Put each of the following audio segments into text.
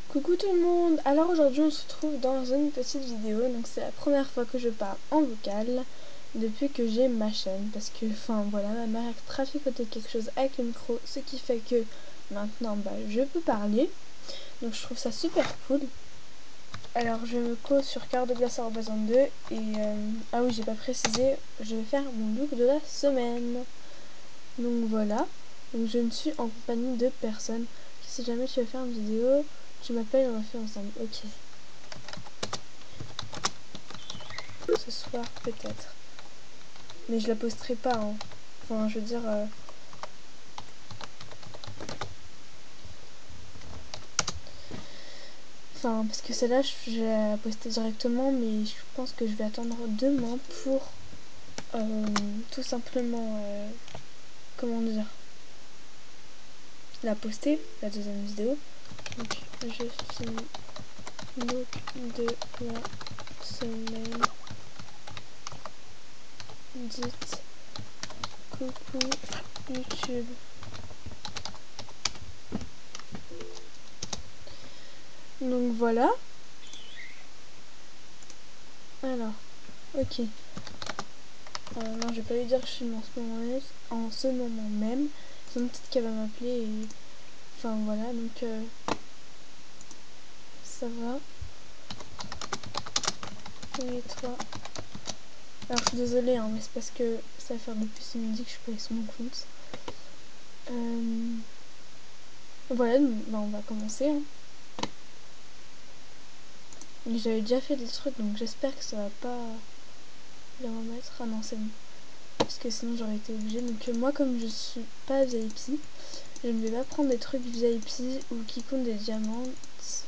Coucou tout le monde. Alors aujourd'hui on se retrouve dans une petite vidéo. Donc c'est la première fois que je parle en vocal depuis que j'ai ma chaîne. Parce que voilà, ma mère a traficoté quelque chose avec le micro. Ce qui fait que maintenant je peux parler. Donc je trouve ça super cool. Alors je me cause sur Cœur de Glace en 2. Et ah oui, j'ai pas précisé, je vais faire mon look de la semaine. Donc voilà. Donc je ne suis en compagnie de personne. Si jamais tu veux faire une vidéo, tu m'appelles, on en fait ensemble. Ok. Ce soir peut-être. Mais je la posterai pas. Hein. Enfin, je veux dire. Enfin, parce que celle-là, je vais la poster directement, mais je pense que je vais attendre demain pour tout simplement. Comment dire, la poster, la deuxième vidéo. Donc, je finis look de la semaine. Dites coucou YouTube. Donc voilà. Alors, ok. Non, je vais pas lui dire que je suis en ce moment même. Sinon peut-être qu'elle va m'appeler et... Enfin voilà, donc ça va. Et toi. Alors je suis désolée, hein, mais c'est parce que ça va faire depuis ce midi que je suis pas sur mon compte. Voilà, on va commencer. Hein. J'avais déjà fait des trucs, donc j'espère que ça va pas les remettre. Ah non, c'est bon. Parce que sinon j'aurais été obligée. Donc moi, comme je suis pas VIP, je ne vais pas prendre des trucs VIP ou qui comptent des diamants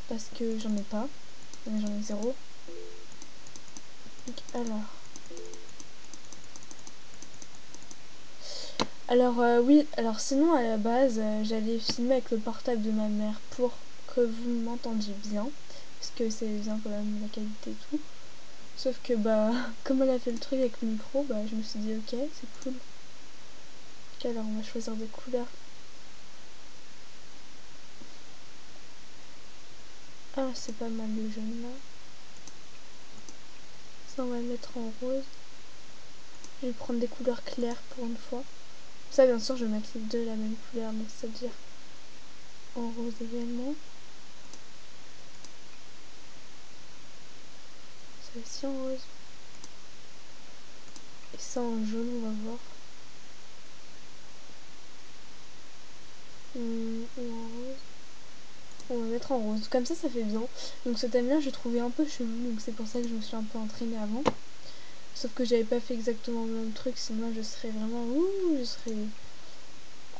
parce que j'en ai pas. J'en ai zéro. Donc, oui, alors sinon à la base j'allais filmer avec le portable de ma mère pour que vous m'entendiez bien. Parce que c'est bien quand même la qualité et tout. Sauf que comme elle a fait le truc avec le micro, je me suis dit ok, c'est cool. Ok, alors on va choisir des couleurs. Ah, c'est pas mal le jaune là. Ça, on va le mettre en rose. Je vais prendre des couleurs claires pour une fois. Ça, bien sûr, je vais mettre les deux la même couleur, donc c'est-à-dire en rose également. Ça aussi en rose. Et ça en jaune, on va voir. Ou en rose. On va mettre en rose. Comme ça fait bien. Donc ce thème-là, je trouvais un peu chelou, donc c'est pour ça que je me suis un peu entraînée avant. Sauf que j'avais pas fait exactement le même truc, sinon je serais vraiment... je serais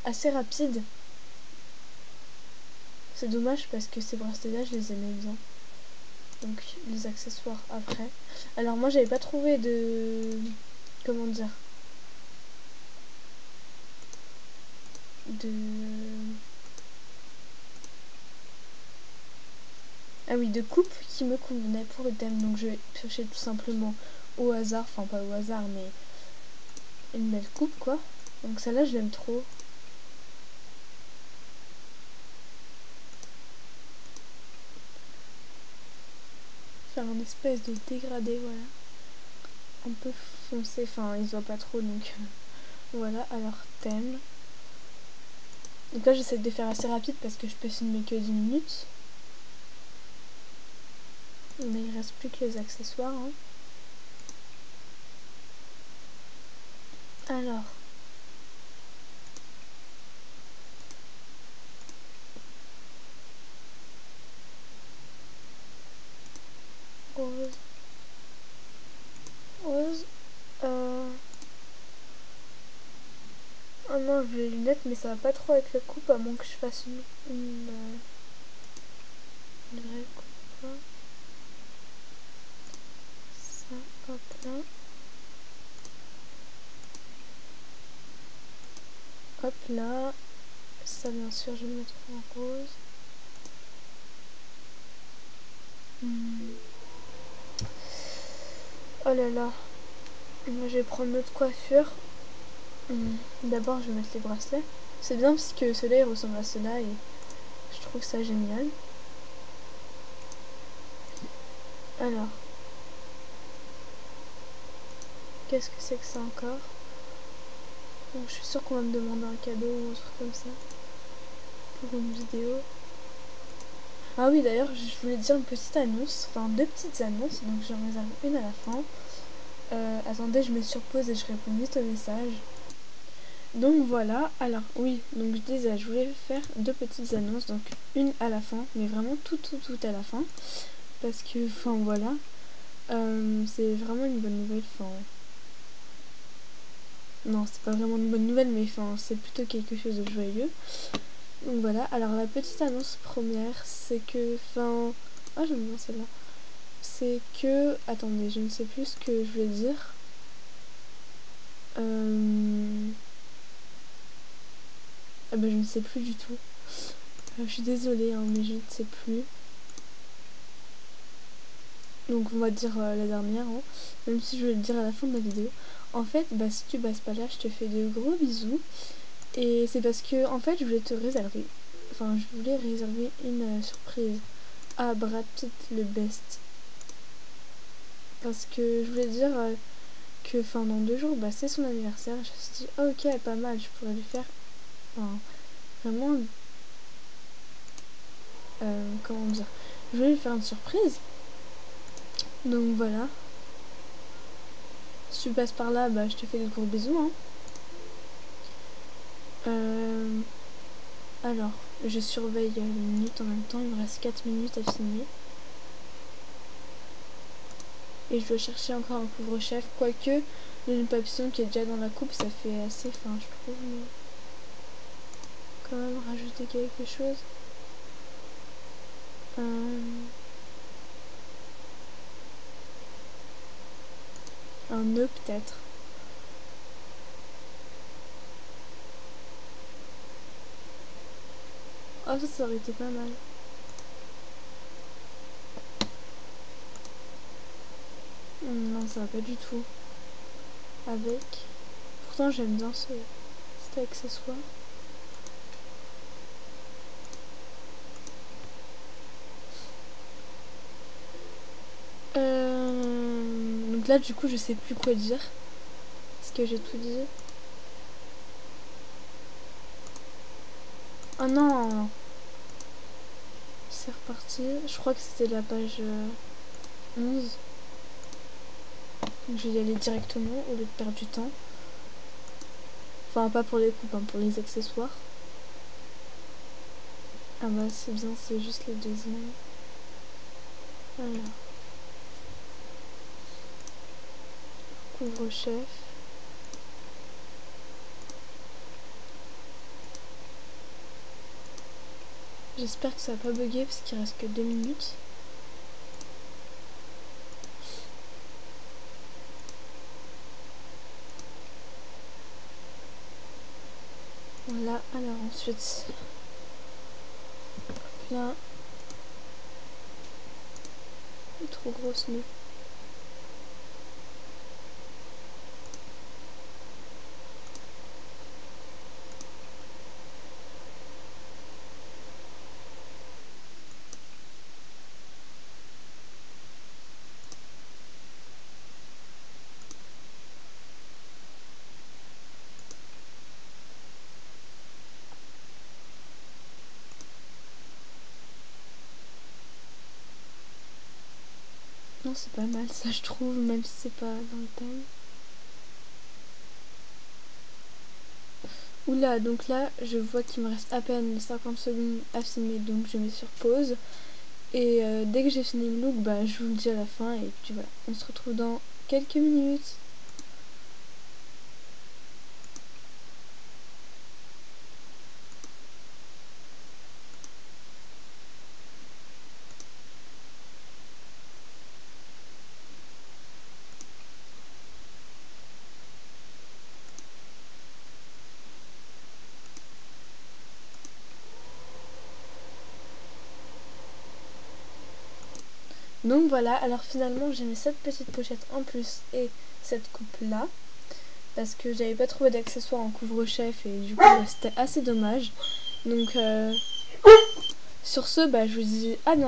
assez rapide. C'est dommage parce que ces bracelets-là, je les aimais bien. Donc les accessoires après. Alors moi, j'avais pas trouvé de... Comment dire, ah oui, de coupe qui me convenait pour le thème. Donc je vais piocher tout simplement au hasard, enfin pas au hasard, mais une belle coupe quoi. Donc celle-là, je l'aime trop. Faire un espèce de dégradé, voilà. Un peu foncé, enfin il se voit pas trop, donc voilà. Alors thème. Donc là, j'essaie de faire assez rapide parce que je peux filmer que 10 minutes. Mais il reste plus que les accessoires. Hein. Alors. Rose. Rose. Oh non, je veux les lunettes, mais ça va pas trop avec la coupe, à moins que je fasse une vraie coupe. Là. Ça, hop là. Hop là. Ça, bien sûr, je vais le mettre en rose. Oh là là. Moi, je vais prendre notre coiffure. D'abord, je vais mettre les bracelets. C'est bien parce que ceux-là, ils ressemblent à ceux-là et je trouve ça génial. Alors, qu'est-ce que c'est que ça encore? Donc, je suis sûre qu'on va me demander un cadeau ou un truc comme ça pour une vidéo. Ah oui, d'ailleurs, je voulais dire une petite annonce, enfin 2 petites annonces, donc j'en réserve une à la fin. Attendez, je me surpose et je réponds vite au message. Donc voilà, alors oui, donc je disais, je voulais faire 2 petites annonces, donc une à la fin, mais vraiment tout à la fin, parce que, enfin voilà, c'est vraiment une bonne nouvelle, enfin... Non, c'est pas vraiment une bonne nouvelle, mais enfin, c'est plutôt quelque chose de joyeux. Donc voilà, alors la petite annonce première, c'est que, enfin... Ah, j'aime bien celle-là. C'est que... Attendez, je ne sais plus ce que je voulais dire. Ah bah je ne sais plus du tout. Je suis désolée, hein, mais je ne sais plus. Donc on va dire la dernière, hein, même si je vais le dire à la fin de la vidéo. En fait, bah si tu passes pas là, je te fais de gros bisous. Et c'est parce que, en fait, je voulais te réserver. Enfin, je voulais réserver une surprise à Brad Pitt, le best. Parce que je voulais dire que, enfin, dans 2 jours, bah c'est son anniversaire. Je me suis dit, oh, ok, pas mal, je pourrais lui faire, enfin, vraiment, comment dire, je voulais lui faire une surprise. Donc voilà. Si tu passes par là, bah je te fais de gros bisous, hein. Alors, je surveille les minutes en même temps, il me reste 4 minutes à filmer. Et je dois chercher encore un couvre-chef, quoique le papillon qui est déjà dans la coupe, ça fait assez fin, je trouve. Mais quand même rajouter quelque chose. Un nœud peut-être. Oh, ça aurait été pas mal. Non, ça va pas du tout. Avec. Pourtant, j'aime bien cet accessoire. Donc là, du coup, je sais plus quoi dire. Parce que j'ai tout dit. Oh non! C'est reparti. Je crois que c'était la page 11. Donc je vais y aller directement au lieu de perdre du temps. Enfin, pas pour les coupes, hein, pour les accessoires. Ah bah c'est bien, c'est juste le deuxième. Alors. Couvre-chef. J'espère que ça va pas bugger parce qu'il reste que 2 minutes. Voilà, alors ensuite. Là. Trop grosse nœud. Non, c'est pas mal ça, je trouve, même si c'est pas dans le thème. Oula, donc là, je vois qu'il me reste à peine 50 secondes à filmer, donc je mets sur pause. Et dès que j'ai fini le look, bah, je vous le dis à la fin. Et puis voilà, on se retrouve dans quelques minutes. Donc voilà, alors finalement j'ai mis cette petite pochette en plus et cette coupe là. Parce que j'avais pas trouvé d'accessoires en couvre-chef et du coup bah, c'était assez dommage. Donc sur ce, bah, je vous dis à bientôt.